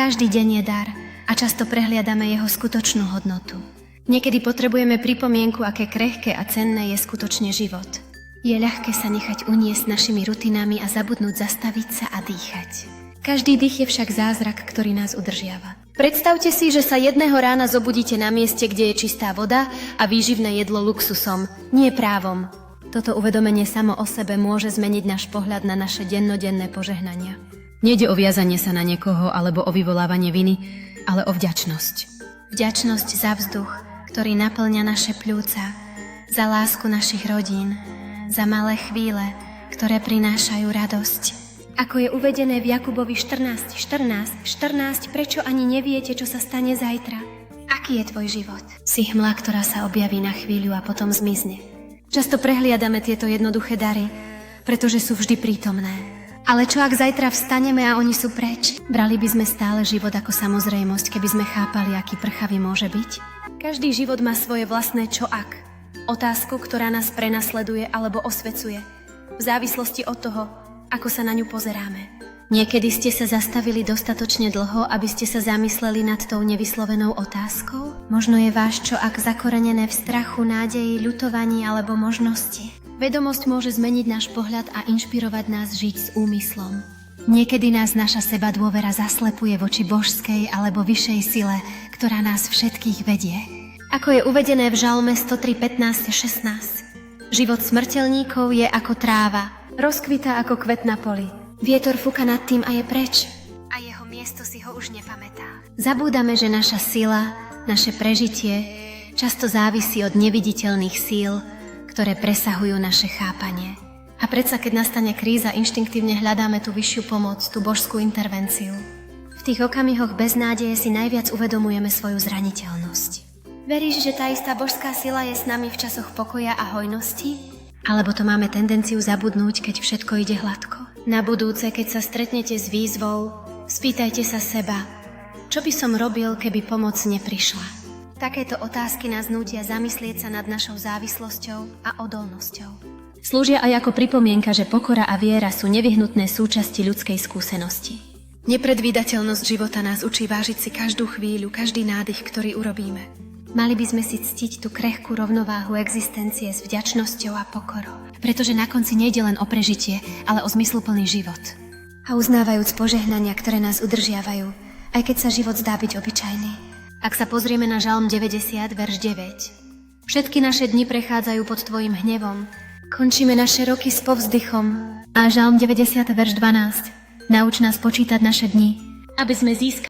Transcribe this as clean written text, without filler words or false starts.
Každý deň je dar a často prehliadame jeho skutočnú hodnotu. Niekedy potrebujeme pripomienku, aké krehké a cenné je skutočne život. Je ľahké sa nechať uniesť našimi rutinami a zabudnúť zastaviť sa a dýchať. Každý dých je však zázrak, ktorý nás udržiava. Predstavte si, že sa jedného rána zobudíte na mieste, kde je čistá voda a výživné jedlo luxusom, nie právom. Toto uvedomenie samo o sebe môže zmeniť náš pohľad na naše dennodenné požehnania. Nejde o viazanie sa na niekoho alebo o vyvolávanie viny, ale o vďačnosť. Vďačnosť za vzduch, ktorý naplňa naše pľúca, za lásku našich rodín, za malé chvíle, ktoré prinášajú radosť. Ako je uvedené v Jakubovi 14, prečo ani neviete, čo sa stane zajtra? Aký je tvoj život? Si hmla, ktorá sa objaví na chvíľu a potom zmizne. Často prehliadame tieto jednoduché dary, pretože sú vždy prítomné. Ale čo ak zajtra vstaneme a oni sú preč? Brali by sme stále život ako samozrejmosť, keby sme chápali, aký prchavý môže byť? Každý život má svoje vlastné čo ak. Otázku, ktorá nás prenasleduje alebo osvecuje. V závislosti od toho, ako sa na ňu pozeráme. Niekedy ste sa zastavili dostatočne dlho, aby ste sa zamysleli nad tou nevyslovenou otázkou? Možno je váš čo ak zakorenené v strachu, nádeji, ľutovaní alebo možnosti. Vedomosť môže zmeniť náš pohľad a inšpirovať nás žiť s úmyslom. Niekedy nás naša sebadôvera zaslepuje voči božskej alebo vyššej sile, ktorá nás všetkých vedie. Ako je uvedené v Žalme 103:15-16. Život smrteľníkov je ako tráva, rozkvitá ako kvet na poli. Vietor fúka nad tým a je preč. A jeho miesto si ho už nepamätá. Zabúdame, že naša sila, naše prežitie často závisí od neviditeľných síl, ktoré presahujú naše chápanie. A predsa, keď nastane kríza, inštinktívne hľadáme tú vyššiu pomoc, tú božskú intervenciu. V tých okamihoch beznádeje si najviac uvedomujeme svoju zraniteľnosť. Veríš, že tá istá božská sila je s nami v časoch pokoja a hojnosti? Alebo to máme tendenciu zabudnúť, keď všetko ide hladko? Na budúce, keď sa stretnete s výzvou, spýtajte sa seba, čo by som robil, keby pomoc neprišla? Takéto otázky nás nútia zamyslieť sa nad našou závislosťou a odolnosťou. Slúžia aj ako pripomienka, že pokora a viera sú nevyhnutné súčasti ľudskej skúsenosti. Nepredvídateľnosť života nás učí vážiť si každú chvíľu, každý nádych, ktorý urobíme. Mali by sme si ctiť tú krehkú rovnováhu existencie s vďačnosťou a pokorou, pretože na konci nejde len o prežitie, ale o zmysluplný život. A uznávajúc požehnania, ktoré nás udržiavajú, aj keď sa život zdá byť obyčajný. Ak sa pozrieme na Žalm 90, verš 9. Všetky naše dni prechádzajú pod tvojim hnevom. Končíme naše roky s povzdychom. A Žalm 90, verš 12. Nauč nás počítať naše dni, aby sme získali